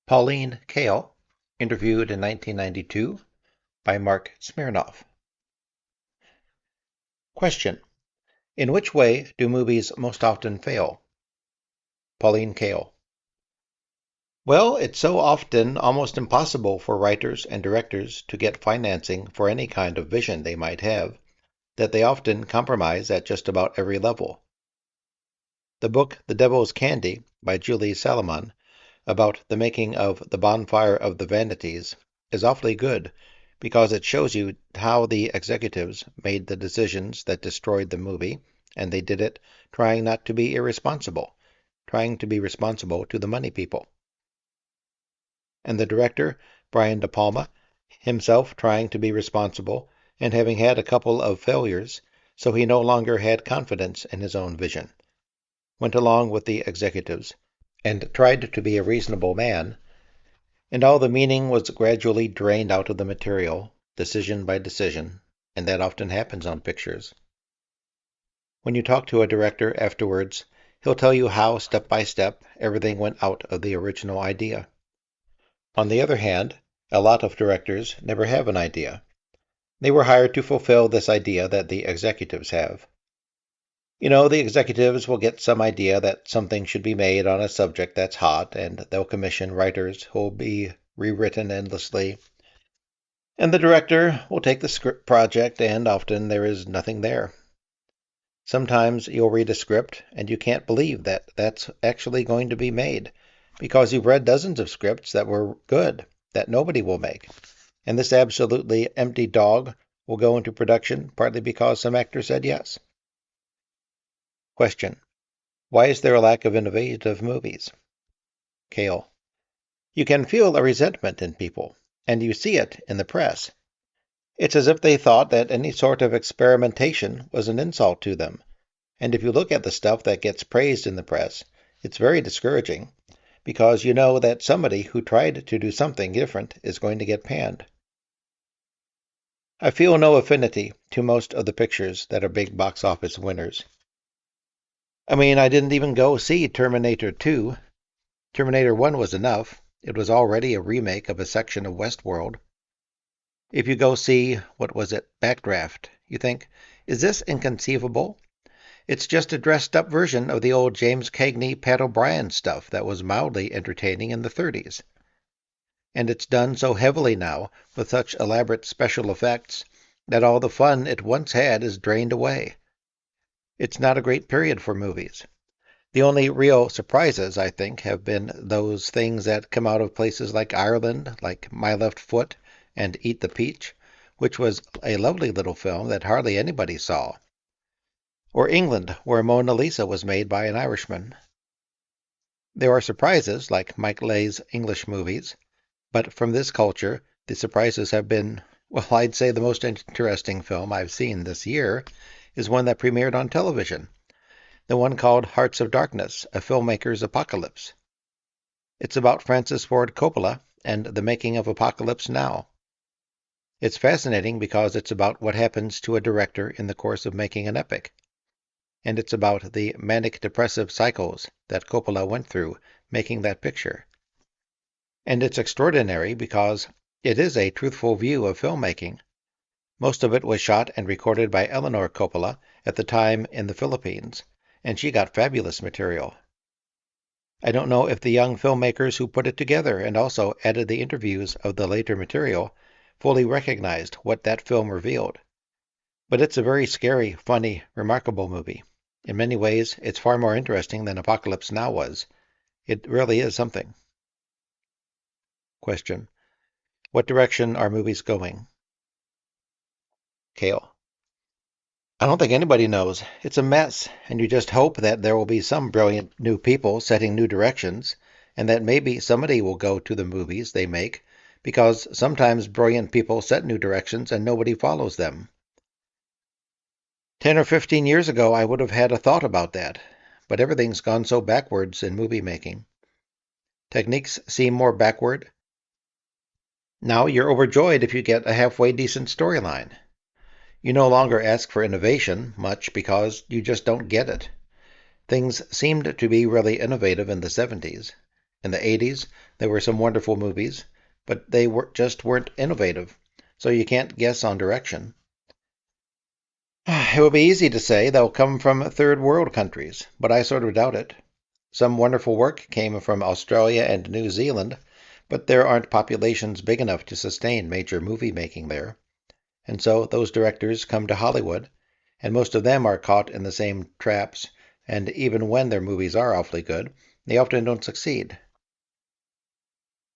Pauline Kael, interviewed in 1992 by Marc Smirnoff. Question: in which way do movies most often fail? Pauline Kael. Well, it's so often almost impossible for writers and directors to get financing for any kind of vision they might have that they often compromise at just about every level. The book The Devil's Candy by Julie Salomon about the making of The Bonfire of the Vanities is awfully good because it shows you how the executives made the decisions that destroyed the movie, and they did it trying not to be irresponsible, trying to be responsible to the money people. And the director, Brian De Palma, himself trying to be responsible and having had a couple of failures, so he no longer had confidence in his own vision, went along with the executives, and tried to be a reasonable man, and all the meaning was gradually drained out of the material, decision by decision, and that often happens on pictures. When you talk to a director afterwards, he'll tell you how, step by step, everything went out of the original idea. On the other hand, a lot of directors never have an idea. They were hired to fulfill this idea that the executives have. You know, the executives will get some idea that something should be made on a subject that's hot, and they'll commission writers who'll be rewritten endlessly. And the director will take the script project, and often there is nothing there. Sometimes you'll read a script, and you can't believe that that's actually going to be made, because you've read dozens of scripts that were good, that nobody will make. And this absolutely empty dog will go into production partly because some actor said yes. Question: why is there a lack of innovative movies? Kael. You can feel a resentment in people, and you see it in the press. It's as if they thought that any sort of experimentation was an insult to them. And if you look at the stuff that gets praised in the press, it's very discouraging, because you know that somebody who tried to do something different is going to get panned. I feel no affinity to most of the pictures that are big box office winners. I mean, I didn't even go see Terminator 2. Terminator 1 was enough. It was already a remake of a section of Westworld. If you go see, Backdraft, you think, is this inconceivable? It's just a dressed-up version of the old James Cagney, Pat O'Brien stuff that was mildly entertaining in the 30s. And it's done so heavily now, with such elaborate special effects, that all the fun it once had is drained away. It's not a great period for movies. The only real surprises, I think, have been those things that come out of places like Ireland, like My Left Foot and Eat the Peach, which was a lovely little film that hardly anybody saw. Or England, where Mona Lisa was made by an Irishman. There are surprises, like Mike Leigh's English movies, but from this culture, the surprises have been, well, I'd say the most interesting film I've seen this year is one that premiered on television, the one called Hearts of Darkness, A Filmmaker's Apocalypse. It's about Francis Ford Coppola and the making of Apocalypse Now. It's fascinating because it's about what happens to a director in the course of making an epic. And it's about the manic-depressive cycles that Coppola went through making that picture. And it's extraordinary because it is a truthful view of filmmaking. Most of it was shot and recorded by Eleanor Coppola at the time in the Philippines, and she got fabulous material. I don't know if the young filmmakers who put it together and also added the interviews of the later material fully recognized what that film revealed. But it's a very scary, funny, remarkable movie. In many ways, it's far more interesting than Apocalypse Now was. It really is something. Question: what direction are movies going? Kael. I don't think anybody knows. It's a mess, and you just hope that there will be some brilliant new people setting new directions, and that maybe somebody will go to the movies they make, because sometimes brilliant people set new directions and nobody follows them. 10 or 15 years ago, I would have had a thought about that, but everything's gone so backwards in movie making. Techniques seem more backward. Now you're overjoyed if you get a halfway decent storyline. You no longer ask for innovation much because you just don't get it. Things seemed to be really innovative in the 70s, In the 80s, there were some wonderful movies, but just weren't innovative, so you can't guess on direction. It would be easy to say they'll come from third world countries, but I sort of doubt it. Some wonderful work came from Australia and New Zealand, but there aren't populations big enough to sustain major movie making there. And so those directors come to Hollywood, and most of them are caught in the same traps, and even when their movies are awfully good, they often don't succeed.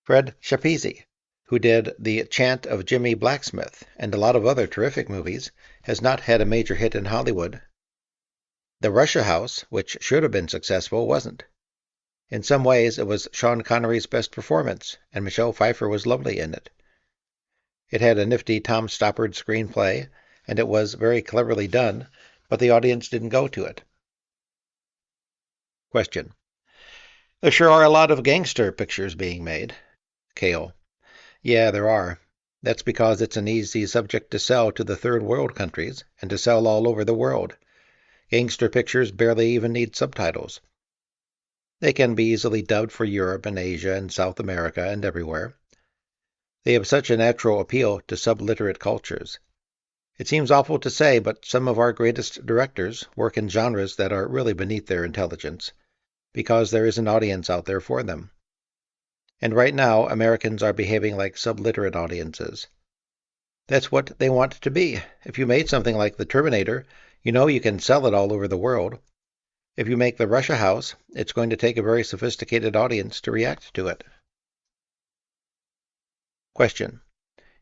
Fred Schapisi, who did The Chant of Jimmy Blacksmith and a lot of other terrific movies, has not had a major hit in Hollywood. The Russia House, which should have been successful, wasn't. In some ways, it was Sean Connery's best performance, and Michelle Pfeiffer was lovely in it. It had a nifty Tom Stoppard screenplay, and it was very cleverly done, but the audience didn't go to it. Question. There sure are a lot of gangster pictures being made. Kael. Yeah, there are. That's because it's an easy subject to sell to the third world countries and to sell all over the world. Gangster pictures barely even need subtitles. They can be easily dubbed for Europe and Asia and South America and everywhere. They have such a natural appeal to subliterate cultures. It seems awful to say, but some of our greatest directors work in genres that are really beneath their intelligence, because there is an audience out there for them. And right now, Americans are behaving like subliterate audiences. That's what they want to be. If you made something like The Terminator, you know you can sell it all over the world. If you make The Russia House, it's going to take a very sophisticated audience to react to it. Question.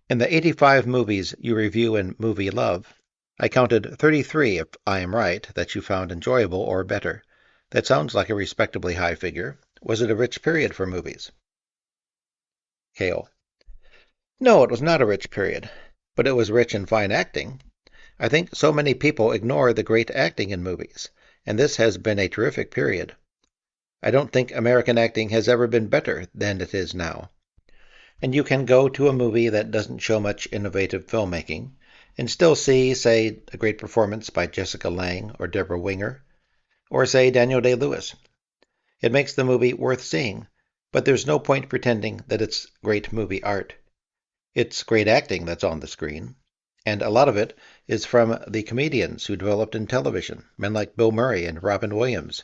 In the 85 movies you review in Movie Love, I counted 33, if I am right, that you found enjoyable or better. That sounds like a respectably high figure. Was it a rich period for movies? Kael. No, it was not a rich period, but it was rich in fine acting. I think so many people ignore the great acting in movies, and this has been a terrific period. I don't think American acting has ever been better than it is now. And you can go to a movie that doesn't show much innovative filmmaking and still see, say, a great performance by Jessica Lange or Deborah Winger, or, say, Daniel Day-Lewis. It makes the movie worth seeing, but there's no point pretending that it's great movie art. It's great acting that's on the screen, and a lot of it is from the comedians who developed in television. Men like Bill Murray and Robin Williams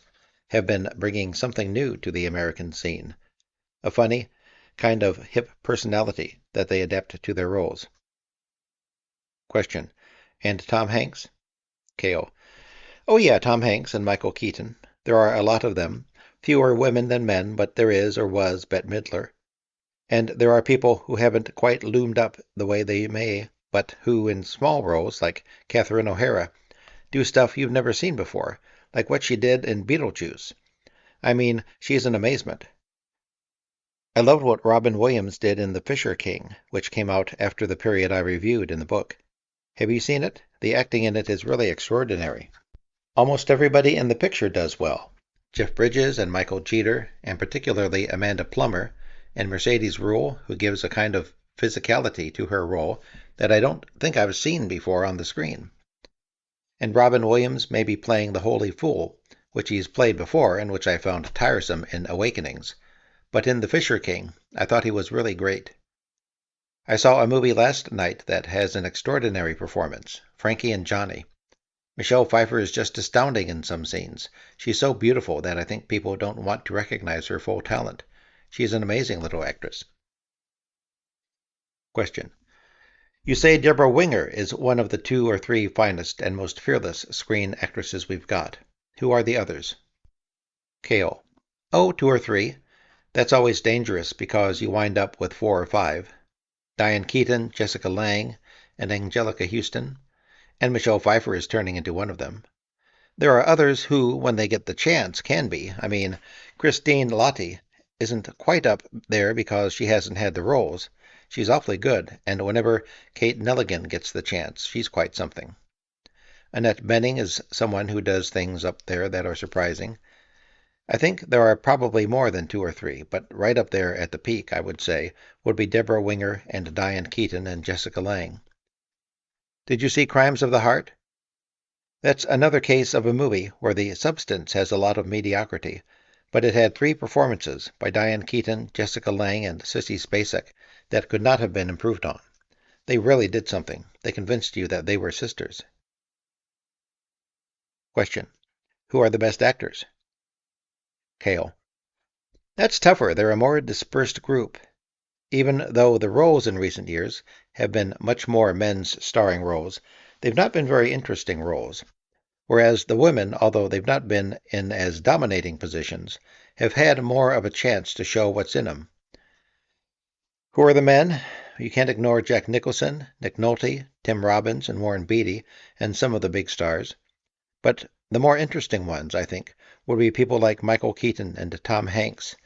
have been bringing something new to the American scene, a funny, kind of hip personality that they adapt to their roles. Question. And Tom Hanks? Kael. Oh yeah, Tom Hanks and Michael Keaton. There are a lot of them. Fewer women than men, but there is or was Bette Midler. And there are people who haven't quite loomed up the way they may, but who, in small roles, like Catherine O'Hara, do stuff you've never seen before, like what she did in Beetlejuice. I mean, she's an amazement. I loved what Robin Williams did in The Fisher King, which came out after the period I reviewed in the book. Have you seen it? The acting in it is really extraordinary. Almost everybody in the picture does well. Jeff Bridges and Michael Jeter, and particularly Amanda Plummer, and Mercedes Ruehl, who gives a kind of physicality to her role that I don't think I've seen before on the screen. And Robin Williams may be playing the holy fool, which he's played before and which I found tiresome in Awakenings. But in The Fisher King, I thought he was really great. I saw a movie last night that has an extraordinary performance, Frankie and Johnny. Michelle Pfeiffer is just astounding in some scenes. She's so beautiful that I think people don't want to recognize her full talent. She's an amazing little actress. Question. You say Deborah Winger is one of the 2 or 3 finest and most fearless screen actresses we've got. Who are the others? Kael. Oh, 2 or 3. That's always dangerous because you wind up with 4 or 5. Diane Keaton, Jessica Lange, and Angelica Houston, and Michelle Pfeiffer is turning into one of them. There are others who, when they get the chance, can be. I mean, Christine Lahti isn't quite up there because she hasn't had the roles. She's awfully good, and whenever Kate Nelligan gets the chance, she's quite something. Annette Bening is someone who does things up there that are surprising. I think there are probably more than 2 or 3, but right up there at the peak, I would say, would be Deborah Winger and Diane Keaton and Jessica Lange. Did you see Crimes of the Heart? That's another case of a movie where the substance has a lot of mediocrity, but it had 3 performances by Diane Keaton, Jessica Lange, and Sissy Spacek that could not have been improved on. They really did something. They convinced you that they were sisters. Question. Who are the best actors? Kael. That's tougher. They're a more dispersed group. Even though the roles in recent years have been much more men's starring roles, they've not been very interesting roles. Whereas the women, although they've not been in as dominating positions, have had more of a chance to show what's in them. Who are the men? You can't ignore Jack Nicholson, Nick Nolte, Tim Robbins, and Warren Beatty, and some of the big stars. But the more interesting ones, I think, would be people like Michael Keaton and Tom Hanks.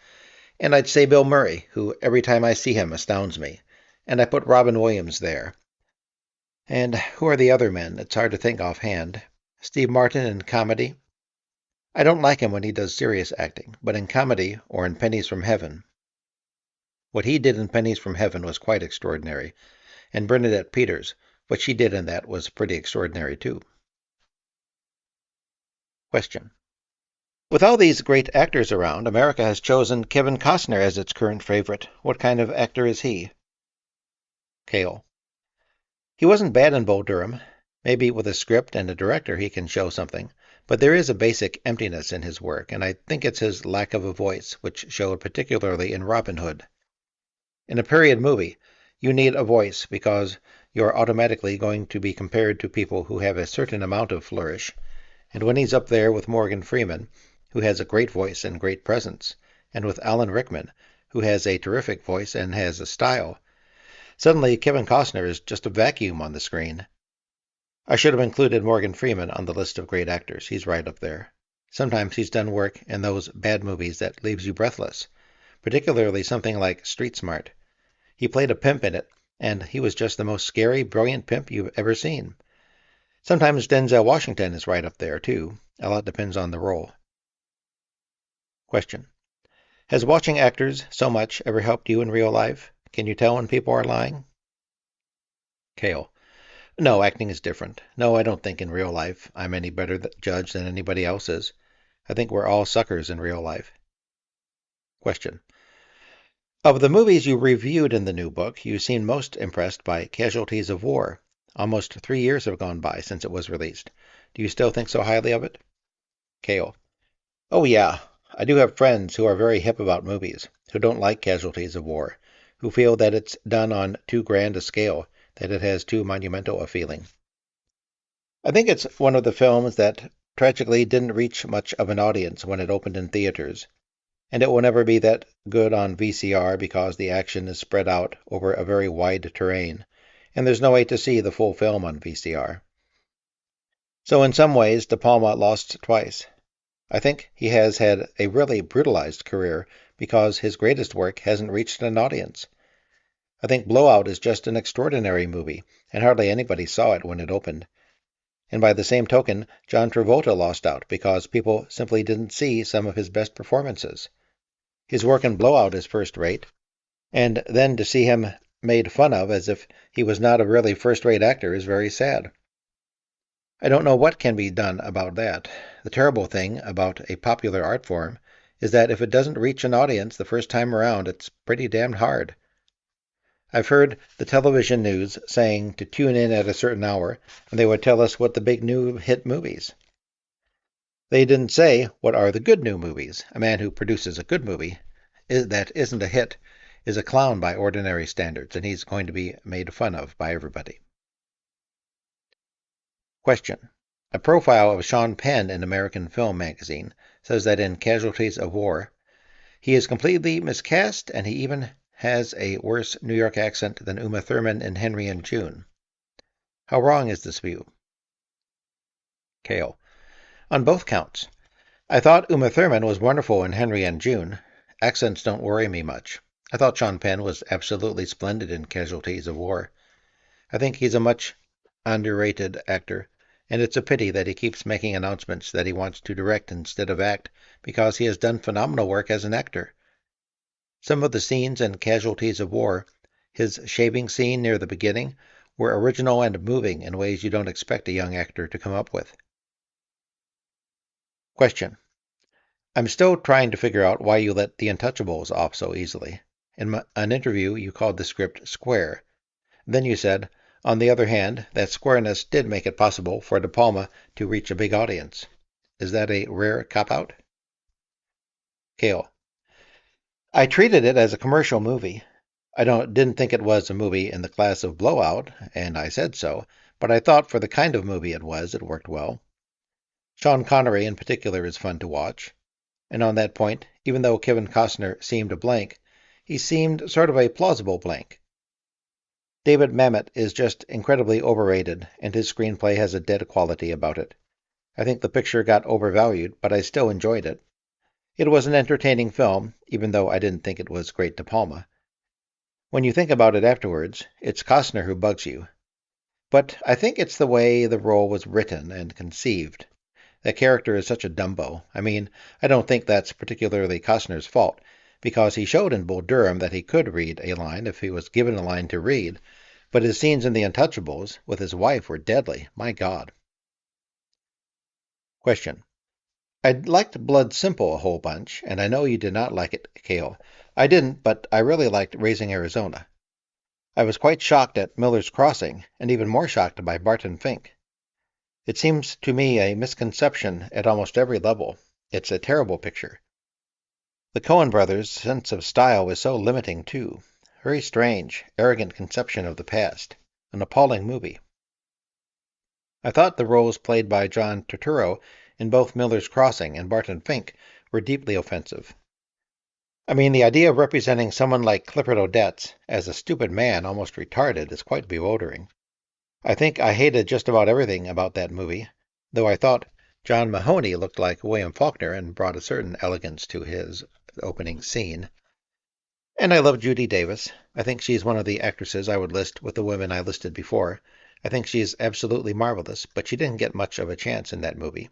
And I'd say Bill Murray, who every time I see him astounds me. And I put Robin Williams there. And who are the other men? It's hard to think offhand. Steve Martin in comedy. I don't like him when he does serious acting, but in comedy or in Pennies from Heaven. What he did in Pennies from Heaven was quite extraordinary. And Bernadette Peters, what she did in that was pretty extraordinary too. Question. With all these great actors around, America has chosen Kevin Costner as its current favorite. What kind of actor is he? Kael. He wasn't bad in Bull Durham. Maybe with a script and a director he can show something, but there is a basic emptiness in his work, and I think it's his lack of a voice, which showed particularly in Robin Hood. In a period movie, you need a voice because you're automatically going to be compared to people who have a certain amount of flourish, and when he's up there with Morgan Freeman, who has a great voice and great presence, and with Alan Rickman, who has a terrific voice and has a style, suddenly Kevin Costner is just a vacuum on the screen. I should have included Morgan Freeman on the list of great actors. He's right up there. Sometimes he's done work in those bad movies that leaves you breathless, particularly something like Street Smart. He played a pimp in it, and he was just the most scary, brilliant pimp you've ever seen. Sometimes Denzel Washington is right up there, too. A lot depends on the role. Question. Has watching actors so much ever helped you in real life? Can you tell when people are lying? Kael. No, acting is different. No, I don't think in real life I'm any better judge than anybody else is. I think we're all suckers in real life. Question. Of the movies you reviewed in the new book, you seem most impressed by Casualties of War. Almost 3 years have gone by since it was released. Do you still think so highly of it? Kael. Oh, yeah. I do have friends who are very hip about movies, who don't like Casualties of War, who feel that it's done on too grand a scale, that it has too monumental a feeling. I think it's one of the films that tragically didn't reach much of an audience when it opened in theaters, and it will never be that good on VCR because the action is spread out over a very wide terrain, and there's no way to see the full film on VCR. So in some ways, De Palma lost twice. I think he has had a really brutalized career because his greatest work hasn't reached an audience. I think Blowout is just an extraordinary movie, and hardly anybody saw it when it opened. And by the same token, John Travolta lost out because people simply didn't see some of his best performances. His work in Blowout is first-rate, and then to see him made fun of as if he was not a really first-rate actor is very sad. I don't know what can be done about that. The terrible thing about a popular art form is that if it doesn't reach an audience the first time around, it's pretty damned hard. I've heard the television news saying to tune in at a certain hour, and they would tell us what the big new hit movies. They didn't say what are the good new movies. A man who produces a good movie that isn't a hit is a clown by ordinary standards, and he's going to be made fun of by everybody. Question. A profile of Sean Penn in American Film Magazine says that in Casualties of War, he is completely miscast and he even has a worse New York accent than Uma Thurman in Henry and June. How wrong is this view? Kael. On both counts. I thought Uma Thurman was wonderful in Henry and June. Accents don't worry me much. I thought Sean Penn was absolutely splendid in Casualties of War. I think he's a much underrated actor, and it's a pity that he keeps making announcements that he wants to direct instead of act, because he has done phenomenal work as an actor. Some of the scenes in Casualties of War, his shaving scene near the beginning, were original and moving in ways you don't expect a young actor to come up with. Question. I'm still trying to figure out why you let The Untouchables off so easily. In an interview, you called the script square. Then you said, on the other hand, that squareness did make it possible for De Palma to reach a big audience. Is that a rare cop-out? Kael. I treated it as a commercial movie. I didn't think it was a movie in the class of Blowout, and I said so, but I thought for the kind of movie it was, it worked well. Sean Connery in particular is fun to watch. And on that point, even though Kevin Costner seemed a blank, he seemed sort of a plausible blank. David Mamet is just incredibly overrated, and his screenplay has a dead quality about it. I think the picture got overvalued, but I still enjoyed it. It was an entertaining film, even though I didn't think it was great De Palma. When you think about it afterwards, it's Costner who bugs you. But I think it's the way the role was written and conceived. That character is such a Dumbo. I mean, I don't think that's particularly Costner's fault, because he showed in Bull Durham that he could read a line if he was given a line to read, but his scenes in The Untouchables with his wife were deadly. My God. Question. I liked Blood Simple a whole bunch, and I know you did not like it, Kael. I didn't, but I really liked Raising Arizona. I was quite shocked at Miller's Crossing, and even more shocked by Barton Fink. It seems to me a misconception at almost every level. It's a terrible picture. The Coen brothers' sense of style was so limiting, too. Very strange, arrogant conception of the past. An appalling movie. I thought the roles played by John Turturro in both Miller's Crossing and Barton Fink were deeply offensive. I mean, the idea of representing someone like Clifford Odets as a stupid man almost retarded is quite bewildering. I think I hated just about everything about that movie, though I thought John Mahoney looked like William Faulkner and brought a certain elegance to his opening scene. And I love Judy Davis. I think she's one of the actresses I would list with the women I listed before. I think she's absolutely marvelous, but she didn't get much of a chance in that movie.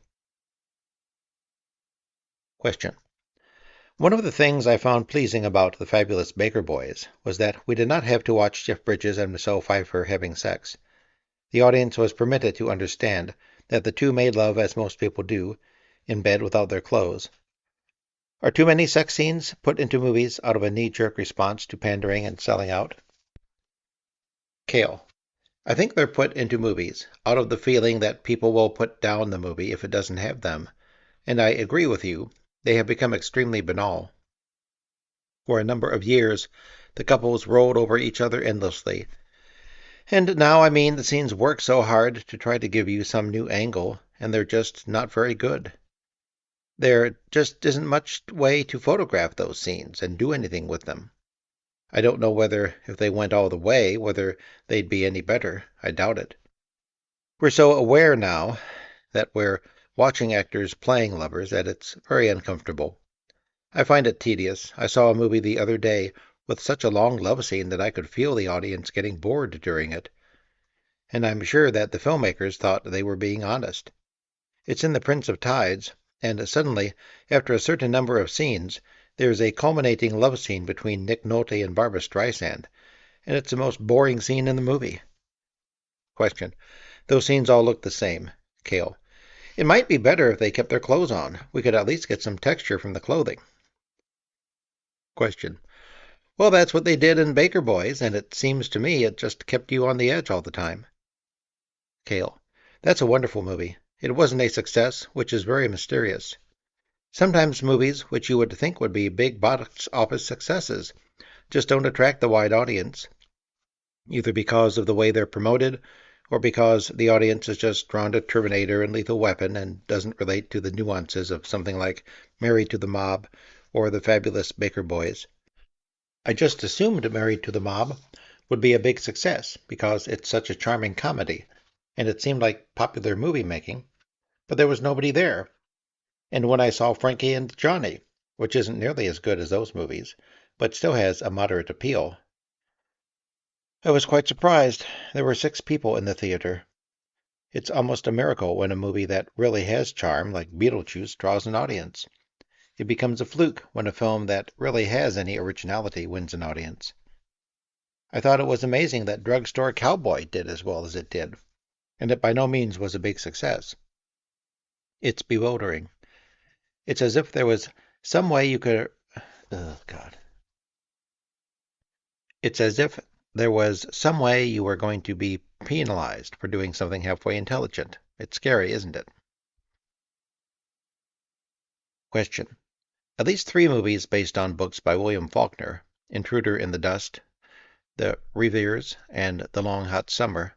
Question. One of the things I found pleasing about The Fabulous Baker Boys was that we did not have to watch Jeff Bridges and Michelle Pfeiffer having sex. The audience was permitted to understand that the two made love as most people do, in bed without their clothes. Are too many sex scenes put into movies out of a knee-jerk response to pandering and selling out? Kael. I think they're put into movies out of the feeling that people will put down the movie if it doesn't have them. And I agree with you, they have become extremely banal. For a number of years, the couples rolled over each other endlessly. And now, I mean, the scenes work so hard to try to give you some new angle, and they're just not very good. There just isn't much way to photograph those scenes and do anything with them. I don't know whether, if they went all the way, whether they'd be any better. I doubt it. We're so aware now that we're watching actors playing lovers that it's very uncomfortable. I find it tedious. I saw a movie the other day with such a long love scene that I could feel the audience getting bored during it. And I'm sure that the filmmakers thought they were being honest. It's in The Prince of Tides, and suddenly, after a certain number of scenes, there's a culminating love scene between Nick Nolte and Barbra Streisand, and it's the most boring scene in the movie. Question. Those scenes all look the same. Kael. It might be better if they kept their clothes on. We could at least get some texture from the clothing. Question. Well, that's what they did in Baker Boys, and it seems to me it just kept you on the edge all the time. Kael. That's a wonderful movie. It wasn't a success, which is very mysterious. Sometimes movies, which you would think would be big box office successes, just don't attract the wide audience, either because of the way they're promoted, or because the audience is just drawn to Terminator and Lethal Weapon and doesn't relate to the nuances of something like Married to the Mob or The Fabulous Baker Boys. I just assumed Married to the Mob would be a big success because it's such a charming comedy, and it seemed like popular movie making, but there was nobody there. And when I saw Frankie and Johnny, which isn't nearly as good as those movies, but still has a moderate appeal, I was quite surprised. There were 6 people in the theater. It's almost a miracle when a movie that really has charm, like Beetlejuice, draws an audience. It becomes a fluke when a film that really has any originality wins an audience. I thought it was amazing that Drugstore Cowboy did as well as it did, and it by no means was a big success. It's bewildering. It's as if there was some way you could. Oh, God. It's as if there was some way you were going to be penalized for doing something halfway intelligent. It's scary, isn't it? Question. At least three movies based on books by William Faulkner, Intruder in the Dust, The Reviewers, and The Long Hot Summer,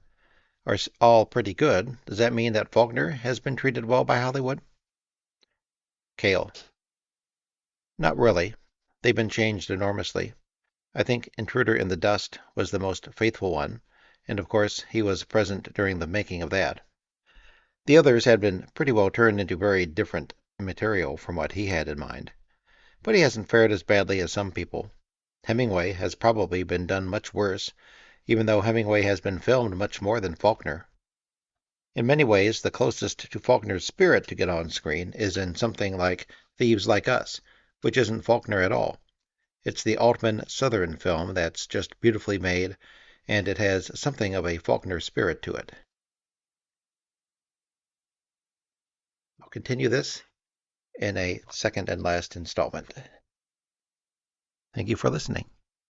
are all pretty good. Does that mean that Faulkner has been treated well by Hollywood? Kael. Not really. They've been changed enormously. I think Intruder in the Dust was the most faithful one, and of course he was present during the making of that. The others had been pretty well turned into very different material from what he had in mind. But he hasn't fared as badly as some people. Hemingway has probably been done much worse, even though Hemingway has been filmed much more than Faulkner. In many ways, the closest to Faulkner's spirit to get on screen is in something like Thieves Like Us, which isn't Faulkner at all. It's the Altman Southern film that's just beautifully made, and it has something of a Faulkner spirit to it. I'll continue this in a second and last installment. Thank you for listening.